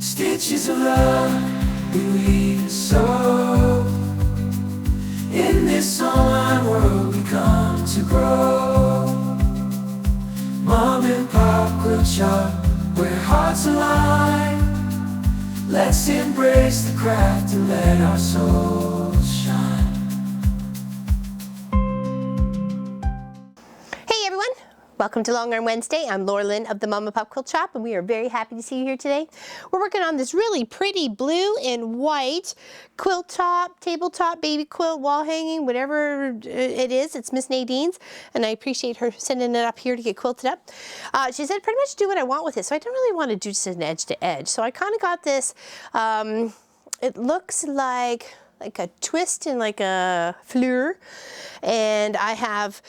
Stitches of love we weave so. In this online world we come to grow. Mom and Pop Quilt Shop, where hearts align. Let's embrace the craft and let our souls shine. Hey everyone! Welcome to Longarm Wednesday. I'm Laura Lynn of the Mom and Pop Quilt Shop, and we are very happy to see you here today. We're working on this really pretty blue and white quilt top, tabletop, baby quilt, wall hanging, whatever it is. It's Miss Nadine's, and I appreciate her sending it up here to get quilted up. She said pretty much do what I want with it, so I don't really want to do just an edge to edge. So I kind of got this, it looks like a twist and like a fleur, and I have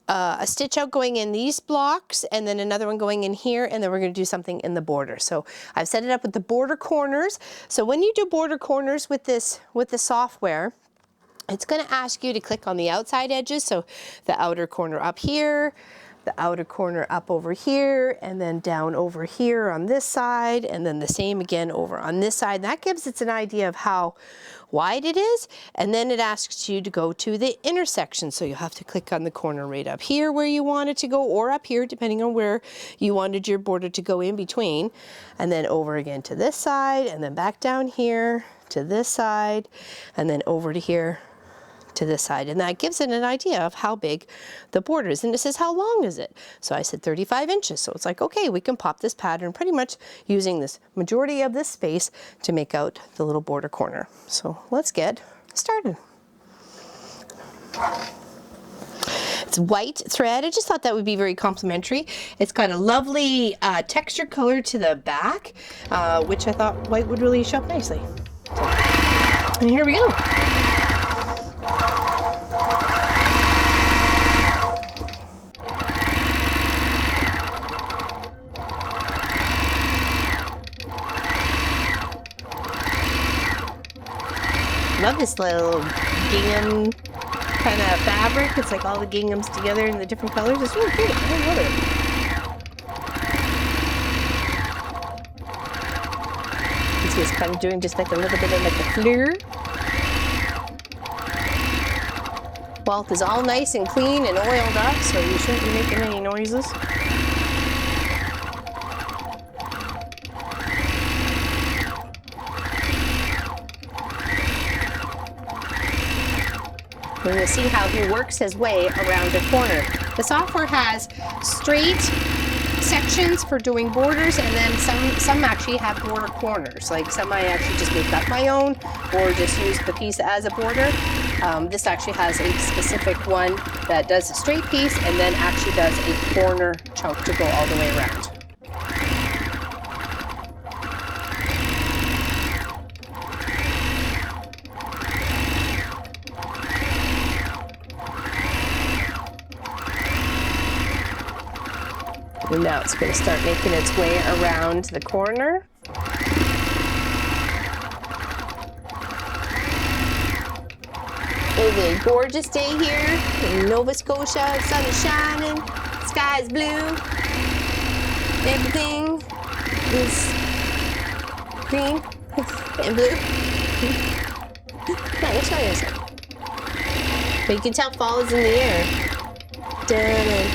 a stitch out going in these blocks and then another one going in here, and then we're going to do something in the border. So I've set it up with the border corners. So when you do border corners with the software, it's going to ask you to click on the outside edges. So the outer corner up here, the outer corner up over here, and then down over here on this side, and then the same again over on this side. That gives it an idea of how wide it is, and then it asks you to go to the intersection. So you'll have to click on the corner right up here where you want it to go, or up here depending on where you wanted your border to go in between, and then over again to this side, and then back down here to this side, and then over to here to this side, and that gives it an idea of how big the border is. And it says how long is it, so I said 35 inches. So it's like, okay, we can pop this pattern pretty much using this majority of this space to make out the little border corner. So let's get started. It's white thread. I just thought that would be very complimentary. It's got a lovely texture color to the back, which I thought white would really show up nicely. So, and here we go. Love this little gingham kind of fabric. It's like all the ginghams together in the different colors. It's really pretty. I love it. You see it's kind of doing just like a little bit of like a fleur. Walt is all nice and clean and oiled up, so you shouldn't be making any noises. We're going to see how he works his way around the corner. The software has straight sections for doing borders, and then some actually have border corners. Like some I actually just make up my own or just use the piece as a border. This actually has a specific one that does a straight piece and then actually does a corner chunk to go all the way around. And now it's going to start making its way around the corner. It's a gorgeous day here in Nova Scotia. The sun is shining, the sky is blue, everything is green and blue. No, which one is it? But you can tell fall is in the air. Dun,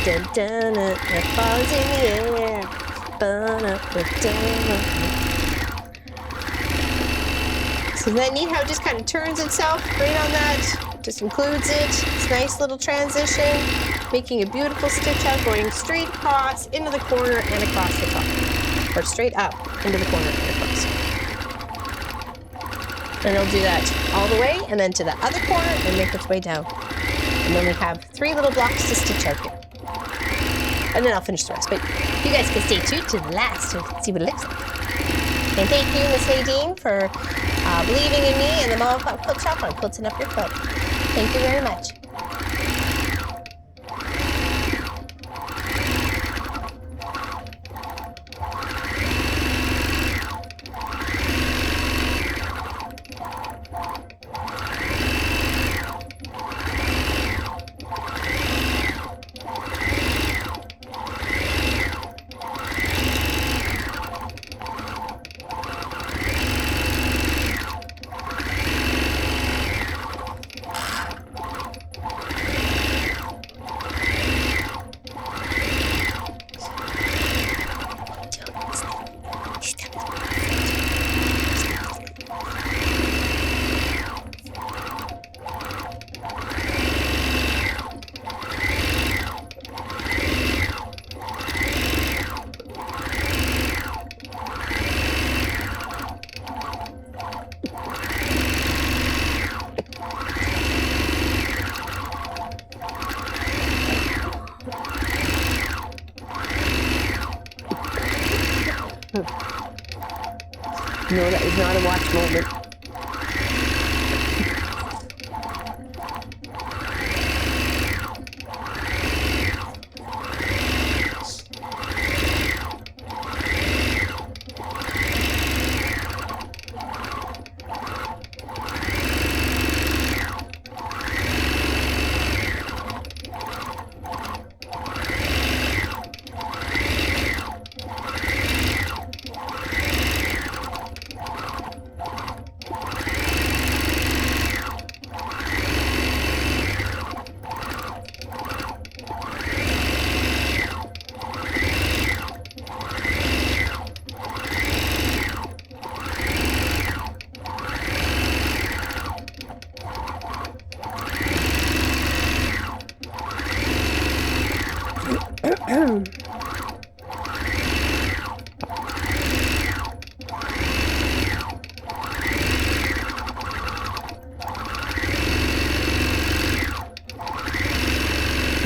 dun, dun, dun, it falls in the air. So isn't that neat how it just kind of turns itself right on that? Just includes it. It's a nice little transition, making a beautiful stitch out, going straight across into the corner and across the top. Or straight up into the corner and across. And it'll do that all the way and then to the other corner and make its way down. And then we have 3 little blocks to stitch out here. And then I'll finish the rest. But you guys can stay tuned to the last to see what it looks like. And thank you, Miss Nadine, for believing in me and the Mom and Pop Quilt Shop on quilting up your quilt. Thank you very much. No, that was not a watch moment.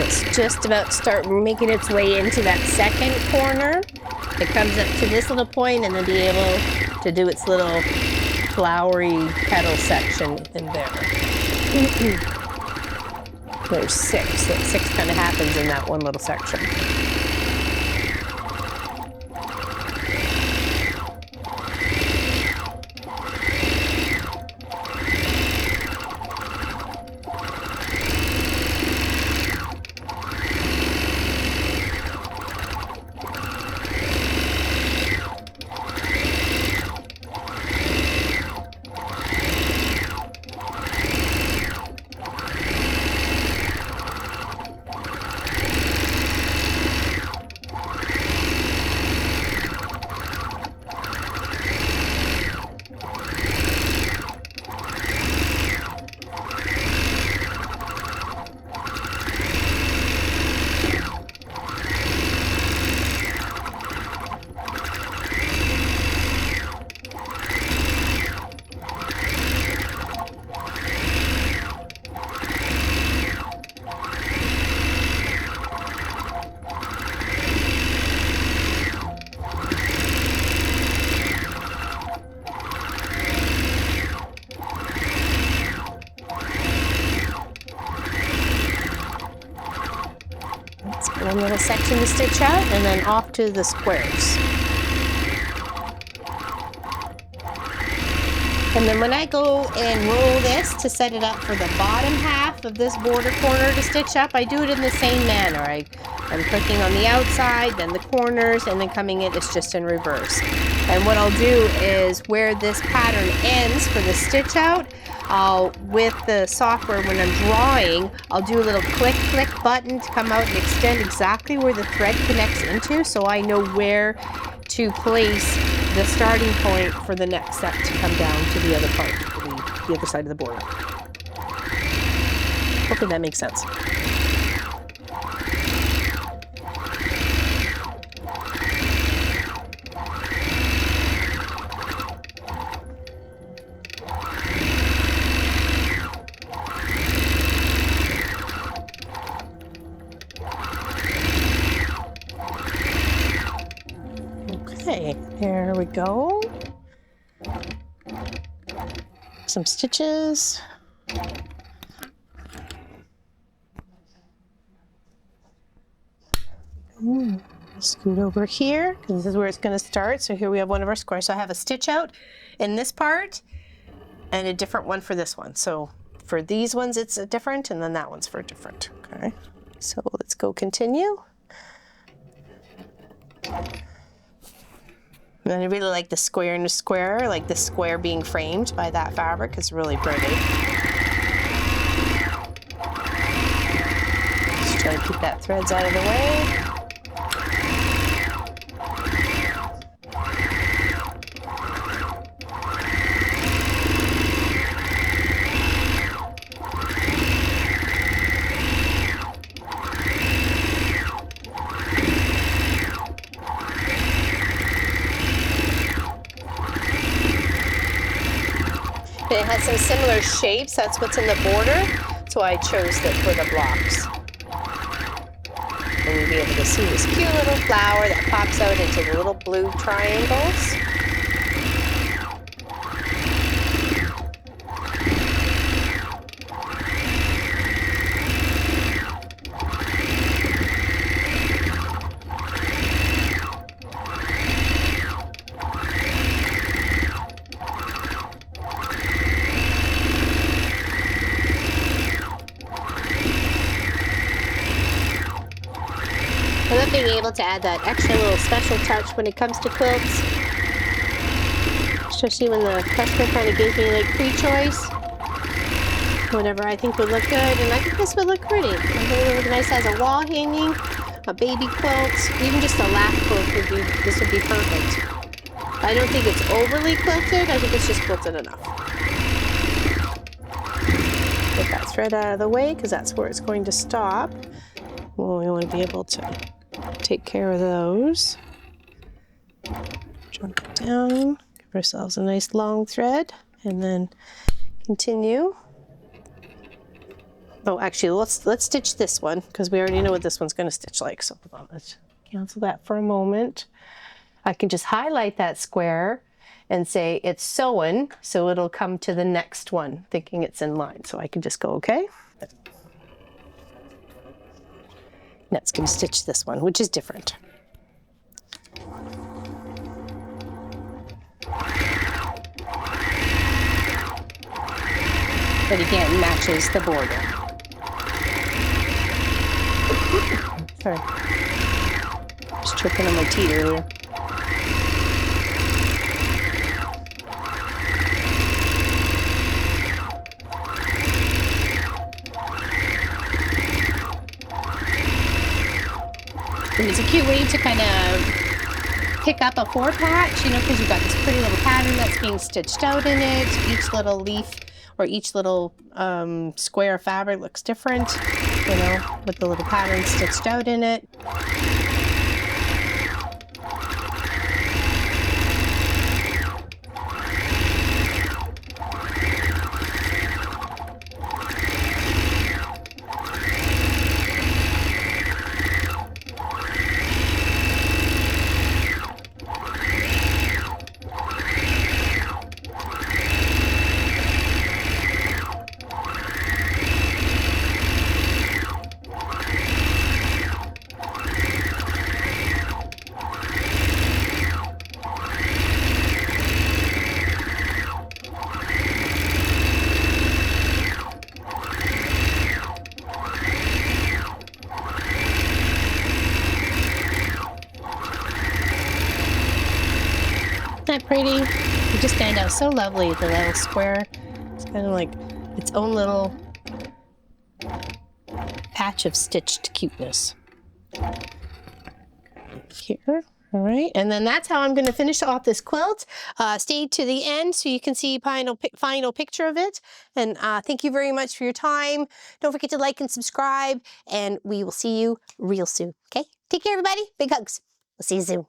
It's just about to start making its way into that second corner. It comes up to this little point and then be able to do its little flowery petal section in there. There's 6. That 6 kind of happens in that one little section. One little section to stitch out, and then off to the squares. And then when I go and roll this to set it up for the bottom half of this border corner to stitch up, I do it in the same manner. I'm clicking on the outside, then the corners, and then coming in, it's just in reverse. And what I'll do is where this pattern ends for the stitch out, with the software, when I'm drawing, I'll do a little click button to come out and extend exactly where the thread connects into, so I know where to place the starting point for the next step to come down to the other part, the other side of the border. Hopefully that makes sense. Okay, there we go. Some stitches. Scoot over here, because this is where it's going to start. So here we have one of our squares. So I have a stitch out in this part and a different one for this one. So for these ones, it's a different, and then that one's for a different. Okay, so let's go continue. And I really like the square in a square, like the square being framed by that fabric is really pretty. Just try to keep that threads out of the way. It has some similar shapes, that's what's in the border, so I chose it for the blocks. And you'll be able to see this cute little flower that pops out into the little blue triangles. being able to add that extra little special touch when it comes to quilts. Especially when the customer kind of gives me like pre-choice. Whatever I think would look good, and I think this would look pretty. I think it would look nice as a wall hanging, a baby quilt, even just a lap quilt would be, this would be perfect. I don't think it's overly quilted, I think it's just quilted enough. Get that thread out of the way, because that's where it's going to stop. Well, we want to be able to take care of those. Jump it down, give ourselves a nice long thread, and then continue. Oh, actually, let's stitch this one because we already know what this one's going to stitch like. So hold on, let's cancel that for a moment. I can just highlight that square and say it's sewing, so it'll come to the next one, thinking it's in line. So I can just go, okay. Now it's going to stitch this one, which is different. But again, matches the border. Sorry. Just tripping on my teeth earlier. And it's a cute way to kind of pick up a 4-patch, you know, because you've got this pretty little pattern that's being stitched out in it. Each little leaf or each little square of fabric looks different, you know, with the little pattern stitched out in it. Isn't that pretty? It just stand out so lovely, the little square. It's kind of like its own little patch of stitched cuteness. Here, all right, and then that's how I'm going to finish off this quilt. Stay to the end so you can see final picture of it. And thank you very much for your time. Don't forget to like and subscribe, and we will see you real soon. Okay, take care, everybody. Big hugs. We'll see you soon.